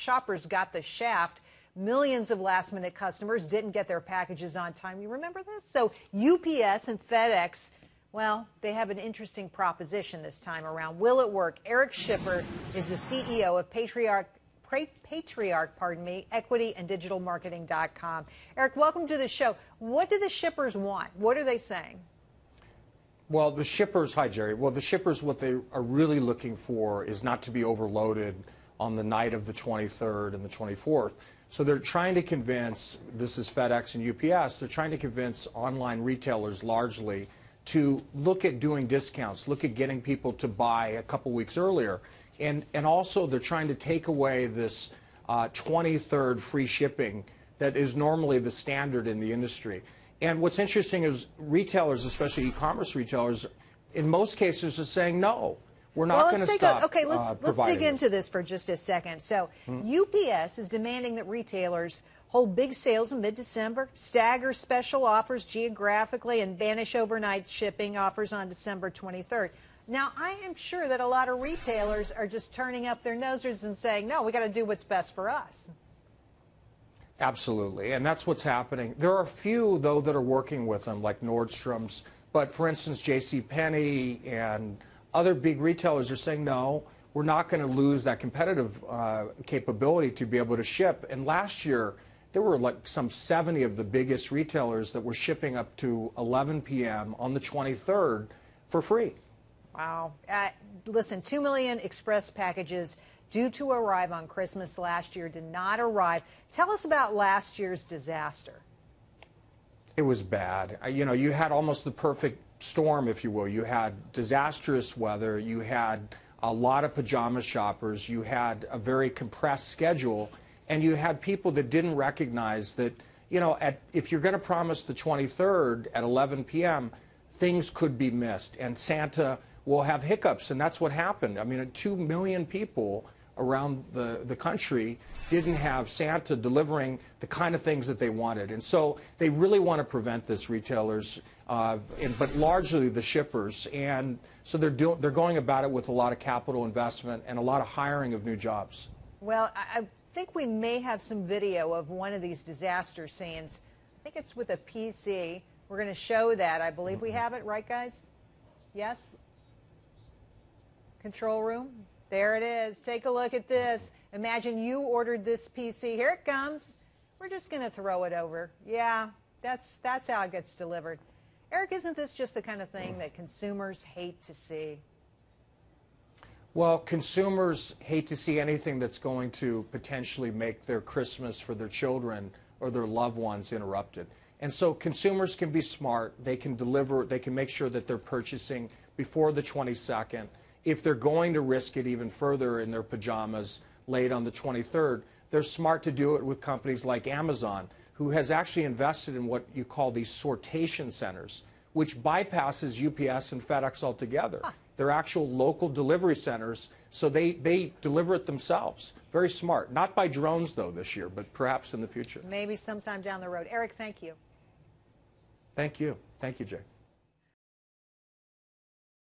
shoppers got the shaft. Millions of last-minute customers didn't get their packages on time. You remember this? So UPS and FedEx, well, they have an interesting proposition this time around. Will it work? Eric Schiffer is the CEO of Patriarch, equity and digital marketing.com. Eric, welcome to the show. What do the shippers want? What are they saying? Well, the shippers, hi Jerry. Well, the shippers, what they are really looking for is not to be overloaded on the night of the 23rd and the 24th. So they're trying to convince, this is FedEx and UPS, they're trying to convince online retailers largely to look at doing discounts, look at getting people to buy a couple weeks earlier. And also they're trying to take away this 23rd free shipping that is normally the standard in the industry. And what's interesting is retailers, especially e-commerce retailers, in most cases are saying no. We're not going to stop. Okay, let's dig into this for just a second. So UPS is demanding that retailers hold big sales in mid-December, stagger special offers geographically, and banish overnight shipping offers on December 23rd. Now, I am sure that a lot of retailers are just turning up their noses and saying, no, we got to do what's best for us. Absolutely, and that's what's happening. There are a few, though, that are working with them, like Nordstrom's, but for instance, JCPenney and other big retailers are saying, no, we're not going to lose that competitive capability to be able to ship. And last year, there were like some 70 of the biggest retailers that were shipping up to 11 p.m. on the 23rd for free. Wow. Listen, 2 million express packages due to arrive on Christmas last year did not arrive. Tell us about last year's disaster. It was bad. You know, you had almost the perfect storm, if you will. You had disastrous weather, you had a lot of pajama shoppers, you had a very compressed schedule, and you had people that didn't recognize that, you know, if you're going to promise the 23rd at 11 p.m., things could be missed, and Santa will have hiccups, and that's what happened. I mean, 2 million people around the country didn't have Santa delivering the kind of things that they wanted. And so they really want to prevent this, retailers, but largely the shippers. And so they're going about it with a lot of capital investment and a lot of hiring of new jobs. Well, I think we may have some video of one of these disaster scenes. I think it's with a PC. We're going to show that. I believe we have it, right, guys? Yes? Control room? There it is. Take a look at this. Imagine you ordered this PC. Here it comes. We're just going to throw it over. Yeah, that's how it gets delivered. Eric, isn't this just the kind of thing that consumers hate to see? Well, consumers hate to see anything that's going to potentially make their Christmas for their children or their loved ones interrupted. And so consumers can be smart. They can deliver. They can make sure that they're purchasing before the 22nd. If they're going to risk it even further in their pajamas late on the 23rd, they're smart to do it with companies like Amazon, who has actually invested in what you call these sortation centers, which bypasses UPS and FedEx altogether. They're actual local delivery centers, so they deliver it themselves. Very smart. Not by drones, though, this year, but perhaps in the future. Maybe sometime down the road. Eric, thank you. Thank you. Thank you, Jay.